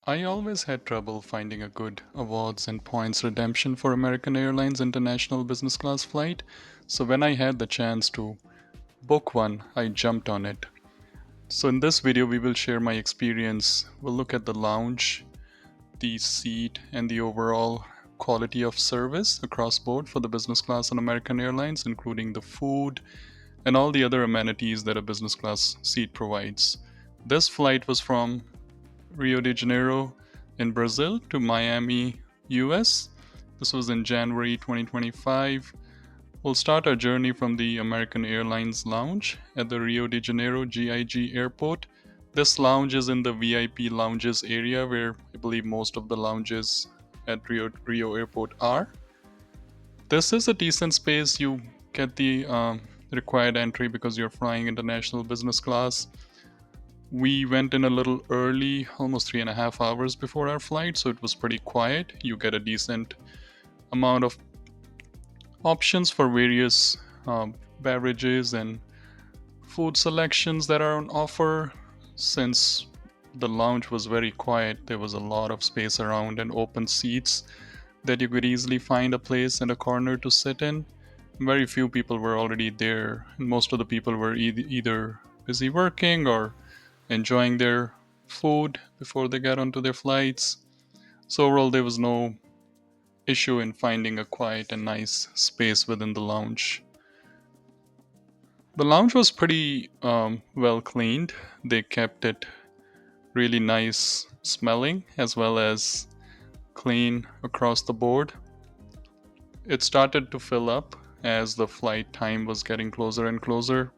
I always had trouble finding a good awards and points redemption for American Airlines international business class flight, so when I had the chance to book one, I jumped on it. So in this video we will share my experience. We'll look at the lounge, the seat, and the overall quality of service across board for the business class on American Airlines, including the food and all the other amenities that a business class seat provides. This flight was from Rio de Janeiro in Brazil to Miami, US. This was in January 2025. We'll start our journey from the American Airlines lounge at the Rio de Janeiro GIG airport. This lounge is in the VIP lounges area where I believe most of the lounges at Rio Airport are. This is a decent space. You get the required entry because you're flying international business class. We went in a little early, almost 3.5 hours before our flight, so it was pretty quiet. You get a decent amount of options for various beverages and food selections that are on offer. Since the lounge was very quiet, there was a lot of space around and open seats that you could easily find a place and a corner to sit in. Very few people were already there, and most of the people were either busy working or enjoying their food before they got onto their flights. So, overall, there was no issue in finding a quiet and nice space within the lounge. The lounge was pretty well cleaned. They kept it really nice smelling as well as clean across the board. It started to fill up as the flight time was getting closer and closer,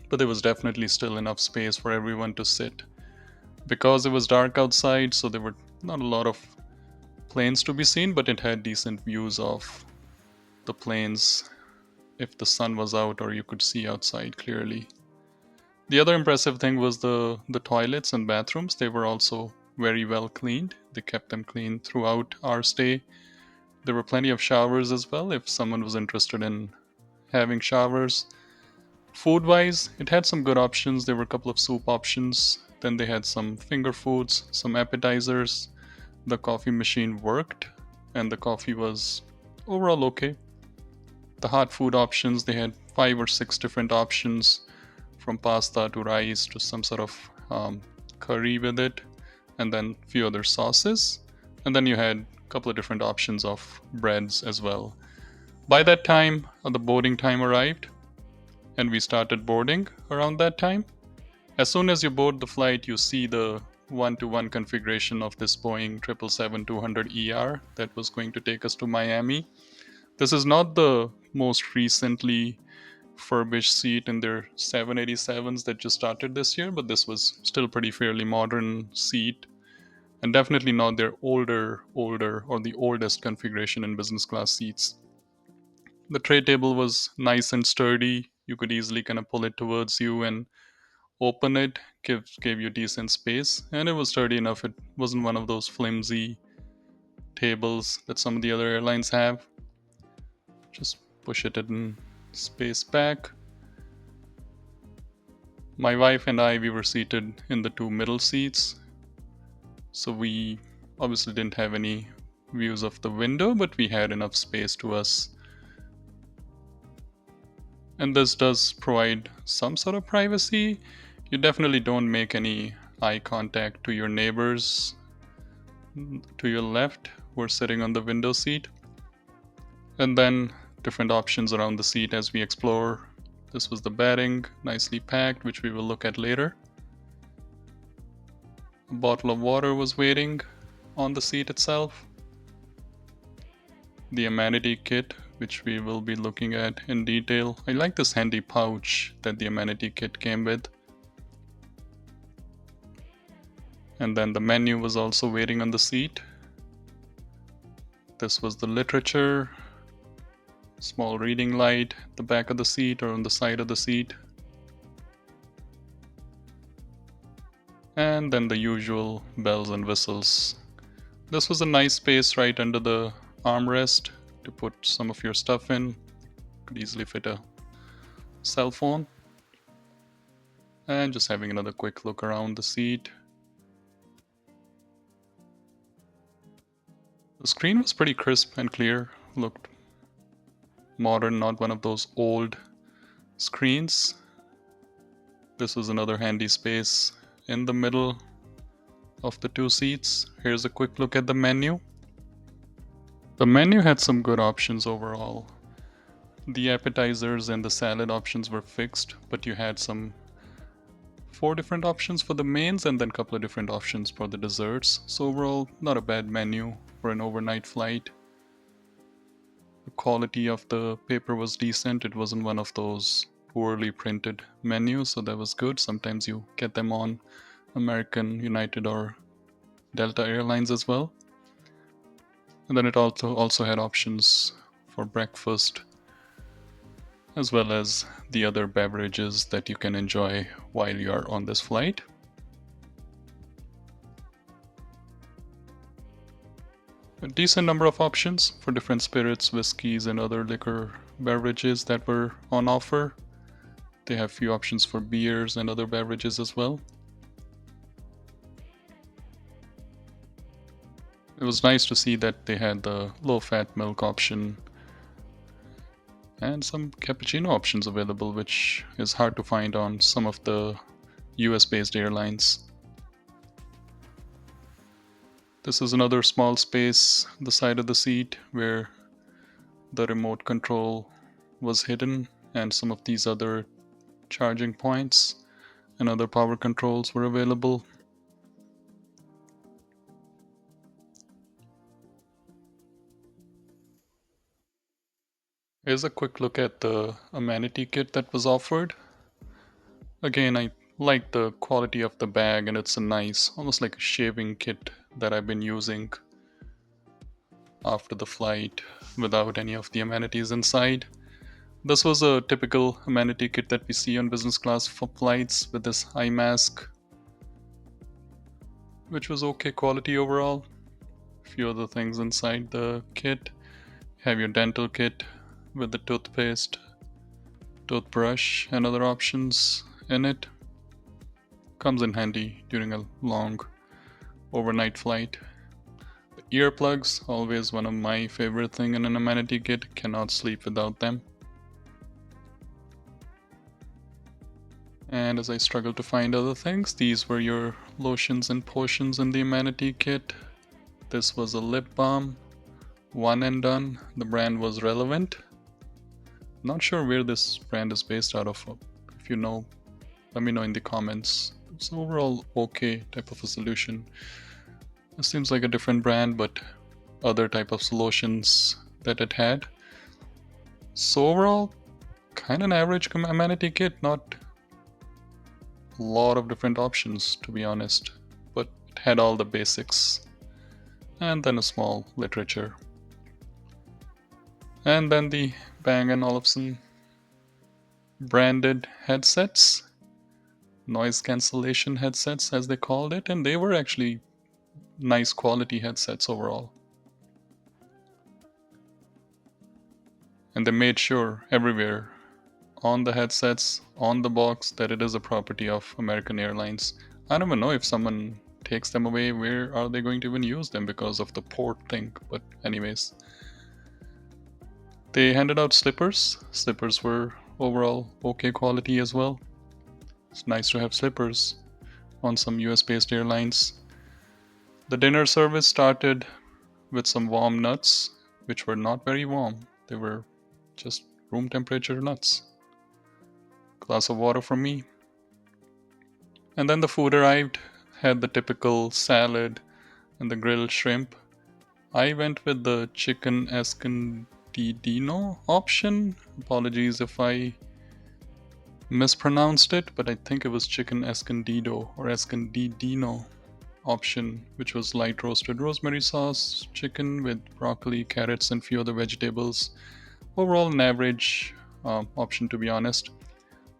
but there was definitely still enough space for everyone to sit. Because it was dark outside, so there were not a lot of planes to be seen, but it had decent views of the planes if the sun was out or you could see outside clearly. The other impressive thing was the toilets and bathrooms. They were also very well cleaned. They kept them clean throughout our stay. There were plenty of showers as well if someone was interested in having showers. Food wise, it had some good options. There were a couple of soup options. Then they had some finger foods, some appetizers. The coffee machine worked, and the coffee was overall okay. The hot food options, they had 5 or 6 different options from pasta to rice to some sort of curry with it, and then a few other sauces. And then you had a couple of different options of breads as well. By that time, the boarding time arrived, and we started boarding around that time. As soon as you board the flight, you see the one-to-one configuration of this Boeing 777-200ER that was going to take us to Miami. This is not the most recently furbished seat in their 787s that just started this year, but this was still pretty fairly modern seat and definitely not their older or the oldest configuration in business class seats. The tray table was nice and sturdy. You could easily kind of pull it towards you and open it, gave you decent space, and it was sturdy enough. It wasn't one of those flimsy tables that some of the other airlines have. Just push it in space back. My wife and I, we were seated in the 2 middle seats, so we obviously didn't have any views of the window, but we had enough space to us. And this does provide some sort of privacy. You definitely don't make any eye contact to your neighbors to your left who are sitting on the window seat. And then different options around the seat as we explore. This was the bedding, nicely packed, which we will look at later. A bottle of water was waiting on the seat itself. The Amenity Kit, which we will be looking at in detail. I like this handy pouch that the Amenity Kit came with. And then the menu was also waiting on the seat. This was the literature, small reading light at the back of the seat or on the side of the seat. And then the usual bells and whistles. This was a nice space right under the armrest to put some of your stuff in. Could easily fit a cell phone. And just having another quick look around the seat. The screen was pretty crisp and clear, looked modern, not one of those old screens. This was another handy space in the middle of the two seats. Here's a quick look at the menu. The menu had some good options overall. The appetizers and the salad options were fixed, but you had some four different options for the mains and then a couple of different options for the desserts. So overall, not a bad menu for an overnight flight. The quality of the paper was decent. It wasn't one of those poorly printed menus, so that was good. Sometimes you get them on American, United, or Delta Airlines as well. And then it also had options for breakfast as well as the other beverages that you can enjoy while you are on this flight. A decent number of options for different spirits, whiskeys, and other liquor beverages that were on offer. They have few options for beers and other beverages as well. It was nice to see that they had the low-fat milk option and some cappuccino options available, which is hard to find on some of the US-based airlines. This is another small space, the side of the seat where the remote control was hidden, and some of these other charging points and other power controls were available. Here's a quick look at the amenity kit that was offered. Again, I like the quality of the bag, and it's a nice, almost like a shaving kit that I've been using after the flight without any of the amenities inside. This was a typical amenity kit that we see on business class flights with this eye mask, which was okay quality overall. A few other things inside the kit. Have your dental kit with the toothpaste, toothbrush, and other options in it. Comes in handy during a long overnight flight. The earplugs, always one of my favorite thing in an amenity kit. Cannot sleep without them. And as I struggled to find other things, these were your lotions and potions in the amenity kit. This was a lip balm, one and done. The brand was Relevant. Not sure where this brand is based out of. If you know, let me know in the comments. It's overall okay type of a solution. It seems like a different brand, but other type of solutions that it had. So overall, kind of an average amenity kit, not a lot of different options to be honest, but it had all the basics. And then a small literature. And then the Bang & Olufsen branded headsets, noise cancellation headsets as they called it, and they were actually nice quality headsets overall. And they made sure everywhere on the headsets, on the box, that it is a property of American Airlines. I don't even know if someone takes them away, where are they going to even use them because of the port thing, but anyways. They handed out slippers. Slippers were overall okay quality as well. It's nice to have slippers on some US based airlines. The dinner service started with some warm nuts, which were not very warm. They were just room temperature nuts. Glass of water from me. And then the food arrived, had the typical salad and the grilled shrimp. I went with the chicken escondidino option. Apologies if I mispronounced it, but I think it was chicken escondido or escondidino option, which was light roasted rosemary sauce chicken with broccoli, carrots, and few other vegetables. Overall, an average option to be honest.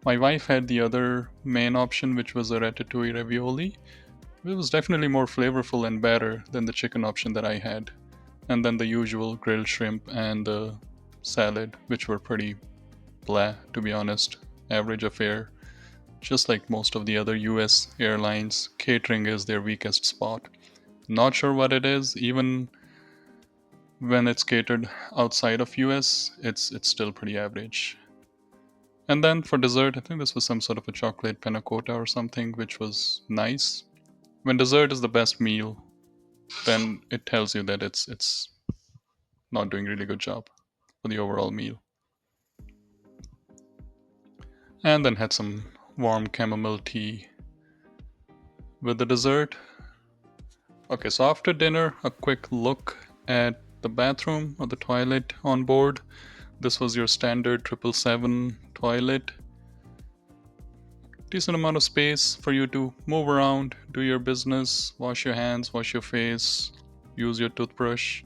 My wife had the other main option, which was a ratatouille ravioli. It was definitely more flavorful and better than the chicken option that I had. And then the usual grilled shrimp and the salad, which were pretty blah, to be honest. Average affair. Just like most of the other US airlines, catering is their weakest spot. Not sure what it is. Even When it's catered outside of US, it's still pretty average. And then for dessert, I think this was some sort of a chocolate panna cotta or something, which was nice. When dessert is the best meal, then it tells you that it's not doing really good job for the overall meal. And then had some warm chamomile tea with the dessert. Okay, so after dinner, a quick look at the bathroom or the toilet on board. This was your standard 777 toilet. Decent amount of space for you to move around, do your business, wash your hands, wash your face, use your toothbrush.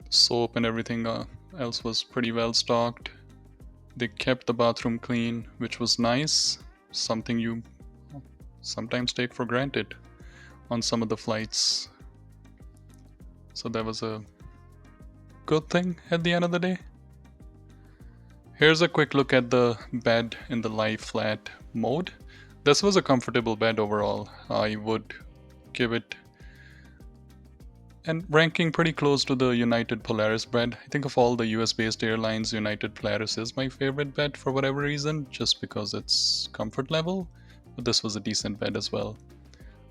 Soap and everything else was pretty well stocked. They kept the bathroom clean, which was nice, something you sometimes take for granted on some of the flights. So that was a good thing at the end of the day. Here's a quick look at the bed in the lie flat mode. This was a comfortable bed overall. I would give it and ranking pretty close to the United Polaris bed. I think of all the US based airlines, United Polaris is my favorite bed for whatever reason, just because it's comfort level. But this was a decent bed as well.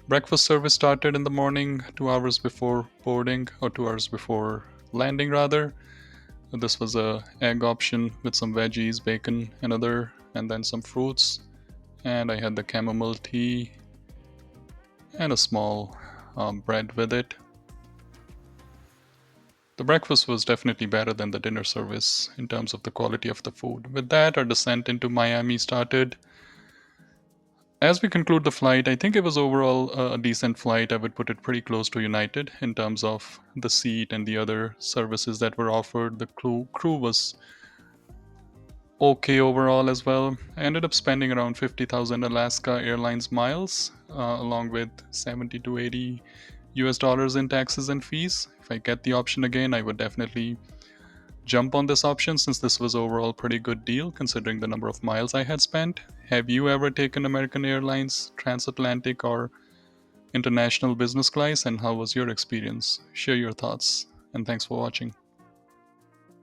Breakfast service started in the morning, 2 hours before boarding, or 2 hours before landing rather. This was a egg option with some veggies, bacon, and then some fruits. And I had the chamomile tea and a small bread with it. The breakfast was definitely better than the dinner service in terms of the quality of the food. With that, our descent into Miami started. As we conclude the flight, I think it was overall a decent flight. I would put it pretty close to United in terms of the seat and the other services that were offered. The crew was okay overall as well. I ended up spending around 50,000 Alaska Airlines miles, along with 70 to 80 US dollars in taxes and fees. If I get the option again, I would definitely jump on this option since this was overall pretty good deal considering the number of miles I had spent. Have you ever taken American Airlines transatlantic or international business class, and how was your experience? Share your thoughts, and thanks for watching.